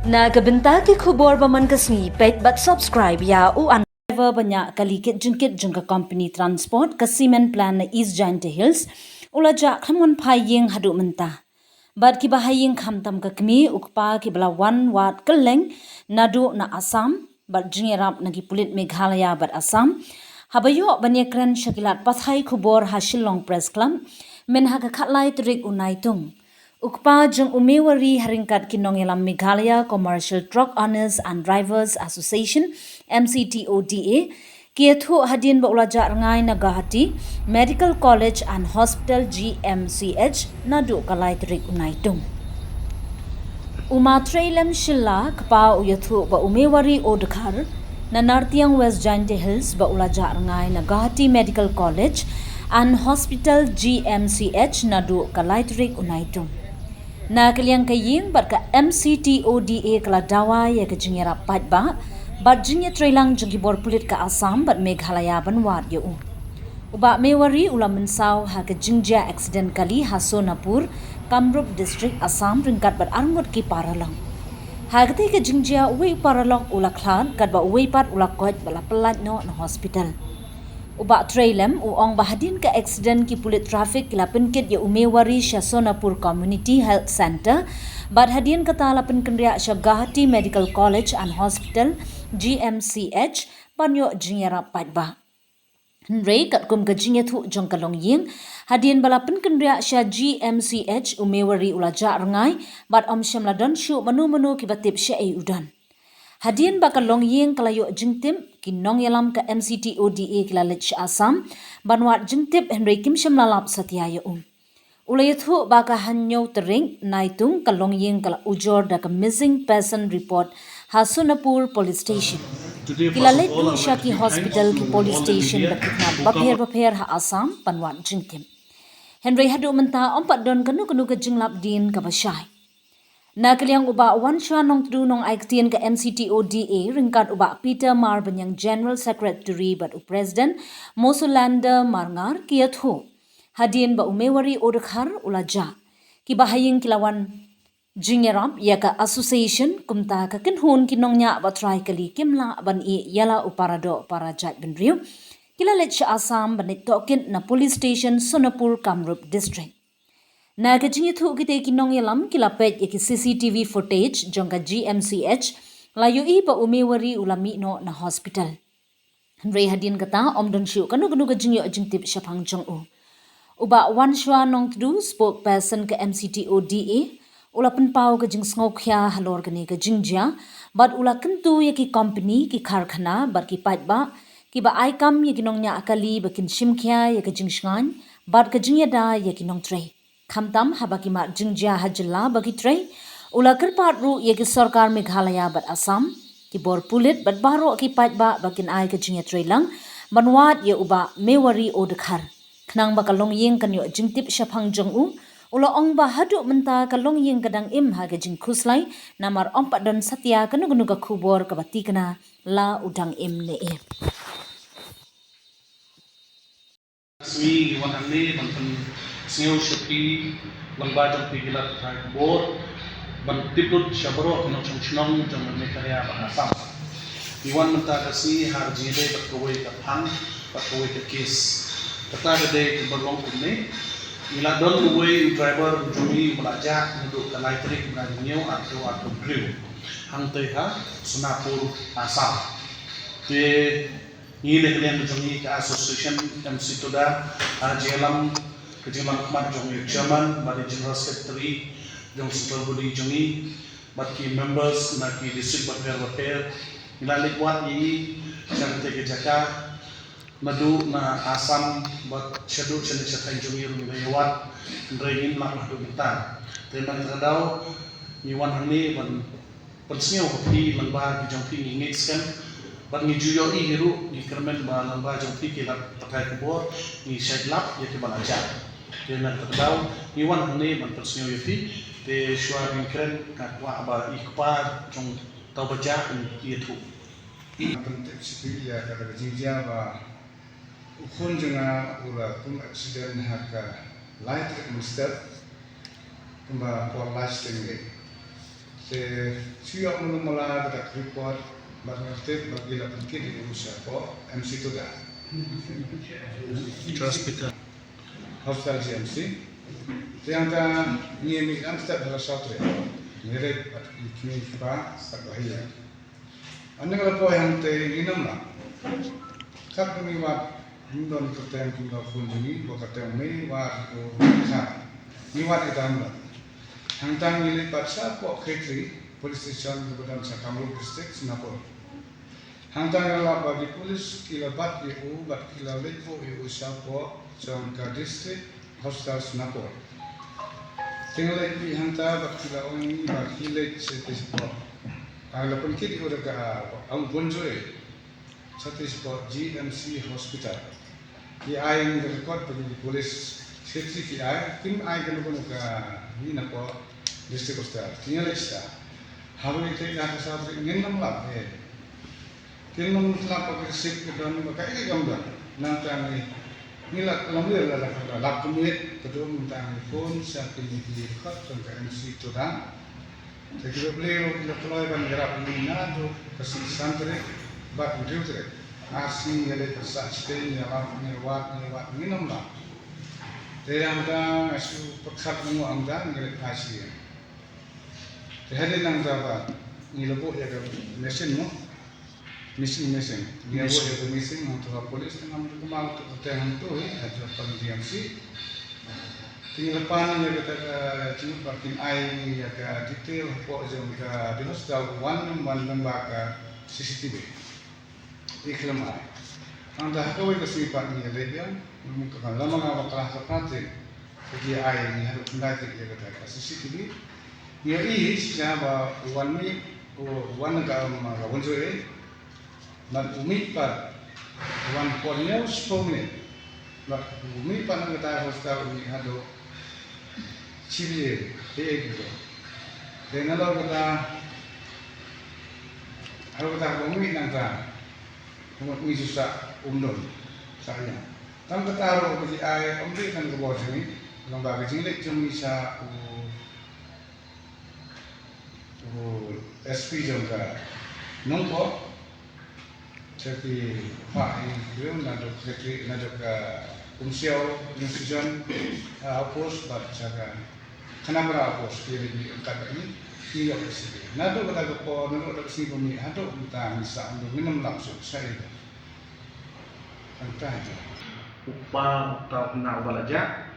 Nagabenta ki khubor baman kasni pet but subscribe ya u an banyak kalikit jungkit jungka company transport kasimen plan na East Giant Hills ulaja khamon phaying hadu menta bad ki bahaying khamtam ka kmi ukpa ki bala 1 wat keleng nadu na Assam bad jingerap nagi pulit Meghalaya bad Assam habayo banyakran shakilat pathai khubor hashilong press club men ha ka khatlai trik unaitung Ukpa jeng umewari haringkat kinong yalam Meghalaya Commercial Truck Owners and Drivers Association MCTODA kiethu hadin ba ulaja rangai nagahati Medical College and Hospital GMCH nadu kalai trik unaitung Umatrailem shilla kpa uyathu ba umewari odkhar na Nartiang West Giant Hills ba ulaja rangai nagahati Medical College and Hospital GMCH nadu kalai trik unaitung Na kaliang kaying bat ka MCTODA kala dawa ya ka jingira pat ba bat jingya trailang jengki bor pulit ka Assam bat Meghalaya banwat ya Uba mewari ulam mensaw ha ka jingja accident kali ha Sonapur Kamrup district Assam ringkat bat armut ki paralang ha ka ka jingja uwi paralok ula klan kat ba uwi pat ula kot bala pelat no na hospital Uba trailem uong bahadin ka accident ki pulit traffic kila penkit ya umewari sya Sonapur Community Health Center bad hadin kata la penkendria sya Gahati Medical College and Hospital GMCH panyo jingira patba Henry kat kum ka jingya thu jong kalong ying hadin bala penkendria sya GMCH umewari ulaja rangai bad om syamladon syu manu-manu ki batip sya udan Hadian bakal long yeng kalayo jengtim kinong yalam ka MCTODA kilalit Assam banwat jengtip Henry Kim Shamlalap Satyaya Ulayathu baka hanyo tering naitung kalong yeng kala ujor da ka missing person report Hasunapur Police Station. Kilalit tu Shaki Hospital ki Police Station bakitna bapher ha Assam banwat jengtim. Henry hadu menta ompat don kanu ka jenglap din ka basyay. Na kaliang uba wan shwa nong tudu nong aiktian ka MCTODA ringkat uba Peter Mar banyang General Secretary bat President Mosulanda Marngar kiathu hadin ba umewari odakhar ulaja ki bahaying kilawan jingerap ya ka association kumta ka kinhun kinong nya batrai kali kimla ban I yala uparado parajat benriu kilalet sya Assam banit tokin na police station Sonapur Kamrup district Na kajing itu kita kinong yalam kilapet ya ki CCTV footage jongka GMCH layo pa umewari ulami no na hospital. Henry hadin kata om don syu kanu kajing yo jingtip syapang jong Uba wan shwa nong tudu spokesperson ke MCTODA ula penpau kajing sngokya halor kani kajing ja bad ula kentu ya ki company ki karkhana bad ki patba ki ba aikam ya kinong nya akali bakin shimkya ya kajing shngan bad kajing ya da ya kinong tray. Khamtam habaki mat jingja hajla bagi tray ula kerpat ru ye ki sarkar Meghalaya bat Assam ki bor pulit bat baro ki patba bakin ai ke jingya tray lang banwat ye uba mewari odakhar khnang bakalong yeng kanyo jingtip syapang jong ula ong ba hadu menta kalong yeng kadang im ha ke jing khuslai namar ompat don satya kanu ka khubor ka batikna la udang im ne Swi wan anle banten snew shopi lamba jam pigilat thai bor ban tiput shabro no chungchnong jam Meghalaya ba Assam iwan menta kasi har jile bakoi ka phang bakoi ka case kata de berlong kumne ila don way driver jumi belajar untuk kalai trik menanyo atau grill hang teh ha Sonapur Assam te ini kalian menjadi ke association MC Toda Jelam kejelang kemat jongi chairman bari general secretary jong super body jongi baki members naki district baper ilalik wat ini carte ke jaka madu na Assam bat schedule chene chatai jongi ru lewat ndrein mak madu kita teman kadau niwan hani ban pensio kopi lembah jong pi ngit skan Bat ni juyo I hiru ni kermen ba lamba jong ti kilat pakai kubor ni shadlap ya ke balaja. Dia nak tahu ni wan hane man persnyo yati te shwa bin kren ka kwa ba ikpa jong tau baja ni itu. Penting sipil ya kata jinja ba ukun jenga ula tum accident haka light mister tumba kwa last thing siap menumala kita report berarti bagi la mungkin di usaha ko MC tu dah Hospital. hospital GMC yang ta ni kan start hala satre mere ikni pa start bahaya anda kalau po yang te inam lah kat ni wat hindon kerten kita pun ini bo kerten me wat ko sa ni wat itam lah hangtang ini paksa po khetri police station kebetulan Sakamlu district Singapore hangtang la bagi polis kila bat eu bat kila lepo eu sapo Jangka district hospital Singapore tinggal lagi hangtang bat kila oni bat kila setispo kalau pun kita udah ke ang bonjoy setispo GMC hospital di ay rekod bagi polis safety ay tim ay kan ke ni napo district hospital tinggal lagi Haru itu yang saya ingin nampak, kita nampak pakai sip ke dalam pakai ini gambar, nanti ni lah lambil lah lap kemudian kedua minta phone saya pilih di kat sampai MC itu dah, saya kira beliau kita keluar kan gerak ini nado kasih santri, bak video tu, asing ada kesak stay ni wat ni nampak, jadi anda asu pekat mu anda ni kasih. Hari nang dapat nilabo ya ke mesin mo, mesin, dia boleh ya ke mesin untuk polis dengan kemal untuk terang tu, ada pada GMC. Tinggal pan ya kita cuma pakai air ya ke detail, pok jom ke di hospital one lembaga CCTV. Iklam air. Anda kau itu sifat ni lebihan, mungkin lama ngawak kelas terpati, jadi air ni harus melihat ya kita CCTV. Ya ini siapa wan negara wanjoi, dan umi par wan kornel spomne, dan umi par negara hospital umi ada ciri gitu. Dan kalau kita umi nangka, umi susah umdon saya. Tam kita harus beli air umi kan ke bawah sini, lembaga cilik cuma bisa SP jangka nongko jadi pak ini nadok sekretari nadok umsiau institution apos baca kenapa apos kiri di kata ini tidak bersih nadok kata kepo nadok bersih bumi nadok kita bisa untuk minum langsung saya entah itu Upah atau kena balaja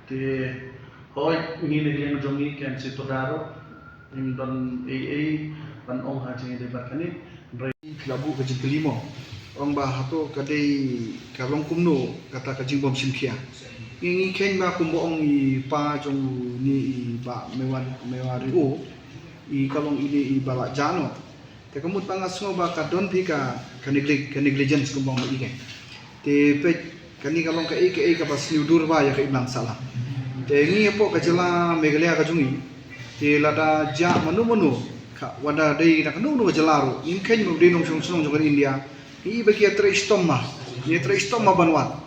di hoi ini negeri yang jongi kan situ daro in don AA ban ong ha jeng debat kani labu ke kelima orang bah tu kadai kalong kumno kata ka jingbom simkhia ngi ken ma kumbo ong i pa jong ni i ba mewari o i kalong ini i bala jano te kamut pangasngo ba ka don pika ka negligence kumbo i ke te pe kani kalong ka e ka pas niudur ba ya ka iblang salah te ngi po ka jela megalea ka jungi te lada ja manu ka wada dei na kanu no jelaru in ken mo dinong sung jong India i baki tre stomma ni tre stomma banwat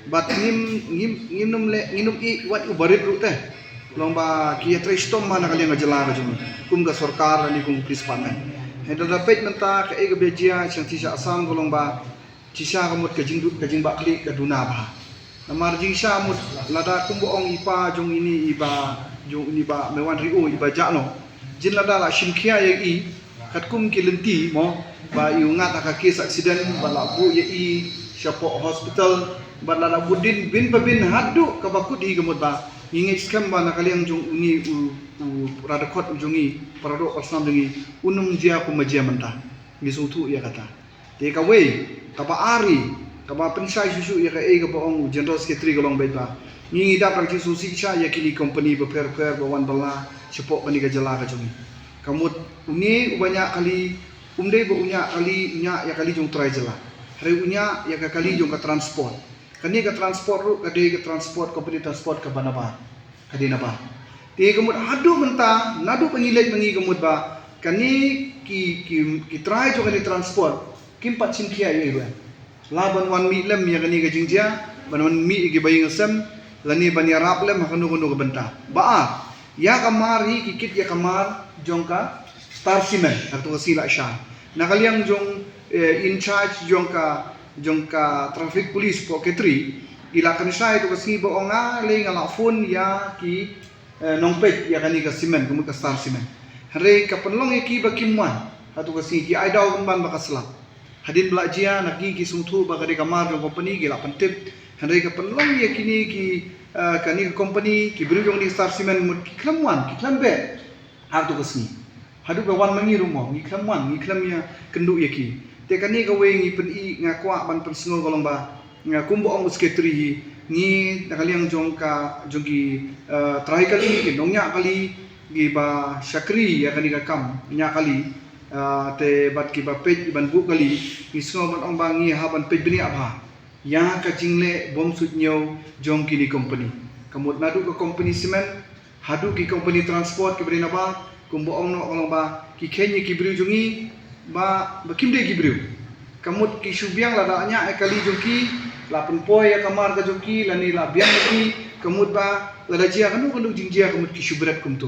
bat nginum i wat ubarit rute lomba ki tre stomma na kali ngajela jung kum ga sarkar ni kum prispanan heda dapat menta ka e bejia chang tisa asam golomba tisa kamut ka jing bakli ka duna ba namar jing sha mut lada kumbo ong ipa jong ini iba jong ini ba mewan rio iba jakno jin lada la shimkhia ye i katkum kilenti mo ba iungat aka kes accident bala bu ye i shapo hospital bala la budin bin babin hadu ka bakut i gemut ba ingi skam ba nakaliang jong uni u radakot jongi parado osnam jongi unum dia ku majia menta ngisutu ya kata te ka we ka ba ari ka ba pensai susu ya ka e ka ba ong general secretary golong bait ba ngi da praktik susi cha ya kini company beper ba wan bala sepok bani ka jala ka jongi kamut uni banyak kali umdei ba unya kali nya ya kali jong try jala hari unya ya ka kali jong ka transport kani ka transport ru ka de ka transport company transport ka banaba kadina ba te kamut adu menta nadu pangilai mangi kamut ba kani ki try jong kani transport kimpat simkhia ye ba laban wan mi lem ya kani ka jingjia ban wan mi ki baying sem lani ban ya rap lem kanu ka benta ba ya kamar hi kikit ya kamar jongka Star Cement atau sila Shah. Nakaliang jong in charge jong ka traffic police po ketri ila kan sai to kasi bo nga le nga phone ya ki nongpet ya kani ka cement kum ka Star Cement. Hare ka penlong ki ba kimwan atau kasi ki ai daw ban ba kasla. Hadin belajia nak ki sungtu ba kadi kamar jong company gila pentip. Hare ka penlong ya kini ki kani company ki beri jong di Star Cement mut ki klamwan ki klambe atau kasi. Hadu ba wan mangi rumah ngi klamwan ngi klamnya kendu ya ki. Te kani ka we ngi pen I ngakwa ban personal golong ba nga kumbo ang sekretary ngi nakaliang jong ki terakhir kali ni nongnya kali gi ba syakri ya kani ka kam nya kali te bat ki ba page ban bu kali isno ban ong bangi ha ban page bini abha ya ka jingle bom sut nyau jong ki ni company kamut nadu ka company cement hadu ki company transport ki berina ba kumbo ong no golong ba ki kenyi ki bri jongi ba kimde gibriu kamut ki subyang ladanya ekali jongki la penpoy ya kamar ka jongki lani la biang ki kamut ba ladajia kanu jingjia kamut ki subrat kumtu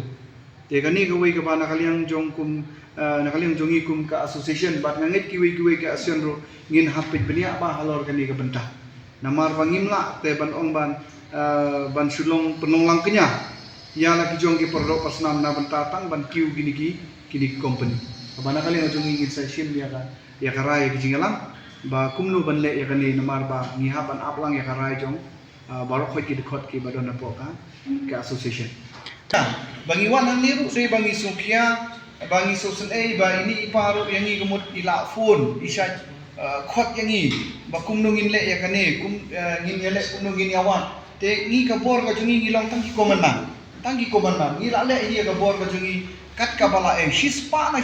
te kani ka wei ka bana kaliang jong kum nakaliang jongi kum ka association bat ngangit ki wei ka asion ro ngin hapit benia ba halor kani ka bentah namar bangimla te ban ong ban sulong penonglang kenya ya la ki jongki perdo pasnam na bentatang ban kiu kini company Abana kali nga jong ingin session ya karay kijingalang ba kumno banle ya kani namar ba ngihaban aplang ya karay jong barok khoi ki dekhot ki badon na po ka association. Ta bangiwan ang niru say bangi sukya bangi sosan ba ini iparo yang i kumut ila phone isa khot yang i ba kumno ngin le ya kani ngin yele kumno ngin yawan te ngi ka bor ka jongi ngilong tangki komandan ngi la le iya ka bor ka jongi kat kabala shispa na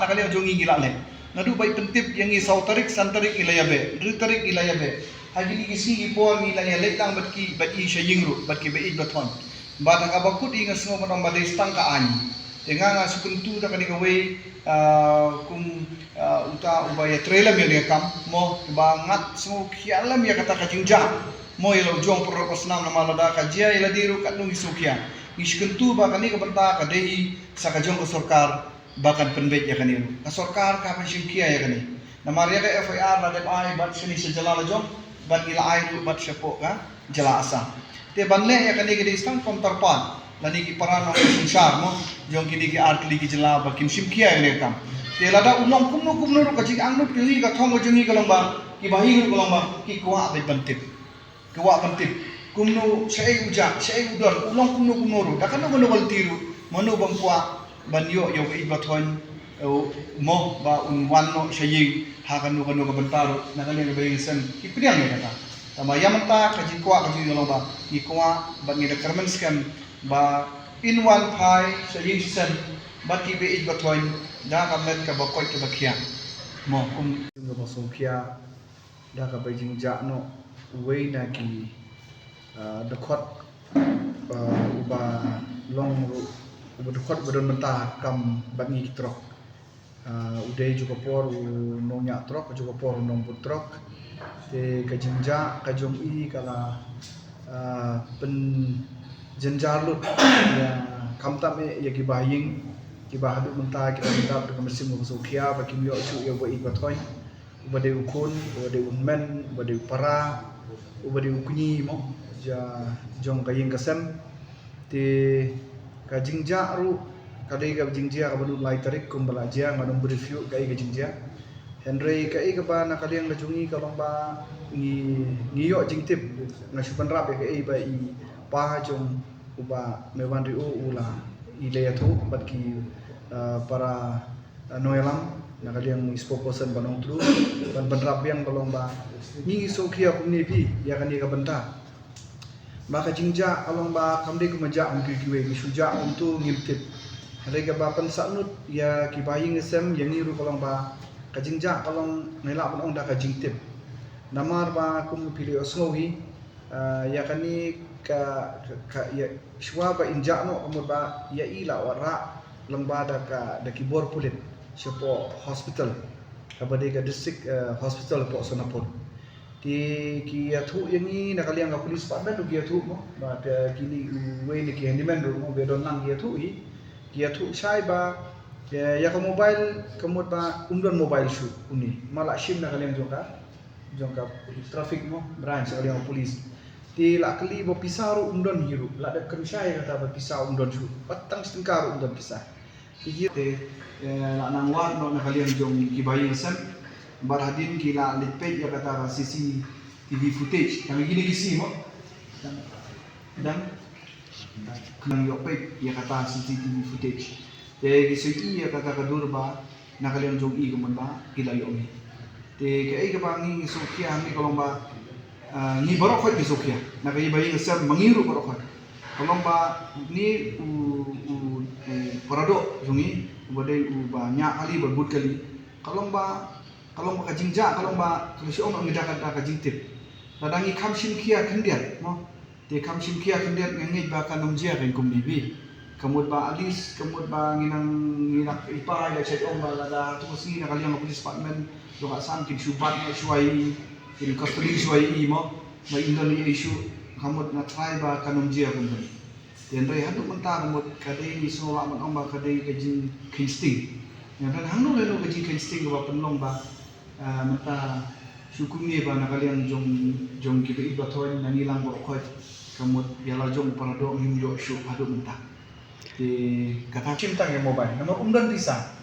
kalian jongi gila le nadu bai pentip yang i sautarik santarik ilayabe ritarik ilayabe hagi ni kisi ipor ngilaya letang batki shayingru batki bai baton bata ka bakut inga semua matang badai stang ka ani tenga sukuntu ta kani kawai uta ubaya trailer ya kam mo bangat semua kialam ya kata kajingja mo ilo jong propos nam nama lada kajia ila diru katnung isukia Ngiskentu ba kani ka banta ka dehi sa kajong ka sorkar bakan penbet ya kani ka sorkar ka pensimkia ya kani na maria ka FIR la dep ai bat sini sejala jong bat ila ai bat syapo ka jala asa te banle ya kani ka distan kom tarpan lani ki parano sinsar mo jong kini ki art li ki jala bakin simkia ya kam te lada ulong kumno ro ka jing angnut ki ka thong jongi ka lomba ki bahi ko lomba ki kwa be bantip kumno syai udon ulong kumno ro dakano kono tiru manu bang kwa banyo yo ka ibathon mo ba unwano syai ha kanu ka bantaro nakali ka bayin san ipriang ya kata tama yamanta ka jikwa ka jing lomba ni kwa ban ni dekarmen scam ba in one pie syai san bat ki be ibathon da ka met ka bakoi ka bakia mo kum nga basongkia da ka beijing jakno wei na ki dekhot uba long uba dekhot badon mentah kam bangi trok udai juga por nongnya trok juga por nong putrok te kajinja kajom I kala pen jenjarlut ya kamtam ya kibaying kibahadu mentah kita mentah dengan mesin musukia bagi yo chu yo bo ikotoi uba de ukun uba de unmen uba de para uba de ukunyi mo ja jong kaying kasem te kajingja ru kadai ka jingja ka badu lai tarik kum balaja ngadong review kai ka jingja henry kai ka ba na kaliang lajungi ka lomba ngiyo jingtip ngasupan rap ya kai ba I pa jong uba mewan riu ula ilayatu bat ki para noelam na kaliang spokesperson banong tru ban rap yang balomba ngi sokia kumnepi ya kani ka benta maka jingja along ba kamde kumaja mungkin kiwe misuja untuk ngintip harga bapan saknut ya kibaying sem yang niru kalong ba kajingja kalong ngelak pun dah kajingtip namar ba kum pilih osngowi ya kani ka ya shwa ba inja no amur ba ya ila wara lengba da kibor pulit siapa hospital kabade ka district hospital po sonapur di kia thu yang ni nak kalian ka polis department tu kia thu mo ba kini we ni ki handyman ro mo be don lang kia thu sai ba Ya ka mobile kamot ba umdon mobile shoot uni. Malak sim na kalian jongka traffic mo branch kalian polis. Ti la kali bo pisaru umdon hiru. La da kerusai kata ba pisau umdon shoot. Patang setengkar umdon pisah. Iki te la nang war no na kalian jong kibayi sen. Barhadin kila litpej ya kata CCTV footage. Kami gini kisi mo. Dan nang yopej ya kata CCTV footage. Te kisui ya kata kadur ba nakalian jong i kumon ba kila yomi. Te kai ka bangi sokia ni kolong ba ni barok khot di sokia. Nakai bayi ngesem mengiru barok khot. Kolong ba ni parado jongi badai banyak kali berbut kali. Kolong ba kajingja kolong ba kalau si om ngedakan ta kajingtip. Ladangi kamsim kia kendiat mo. Te kamsim kia kendiat ngengej ba kanom jia kan kumnibi. Kamut ba alis, kamut ba nginak ipa ya chat om ba lada tu si na kalian police department do ka sam kin subat na suai kin custody suai i mo ma indon ni issue kamut na try ba kanom jia kun kan. Yan rai hadu menta kamut kadai ni so wa om ba kadai kajin kinsting. Yan dan hangno leno kajin kinsting ba penlong ba menta syukumni ba na kalian jong kibe iba thoi na nilang bo khoi kamut yala jong parado himjo shu hadu menta. Di kata cinta yang mobile, nama umdan bisa,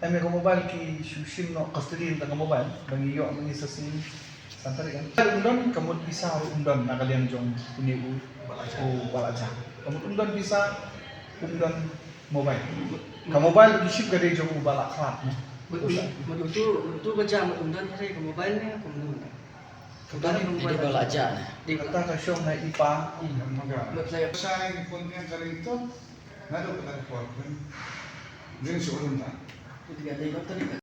eme ko mobile ki susim no custody tentang mobile, bagi yo mengi sesi santari kan. Umdan kamu bisa umdan nak kalian jong ini balaja. Kamu umdan bisa umdan mobile. Kamu mobile di ship gade jong balak khat. Betul kerja umdan hari ke mobile ni aku umdan. Kembali belajar. Di kata kasyong na ipa. Saya ni pun yang kali itu, nado kita kuatkan. Jadi seorang tak. Ketika dia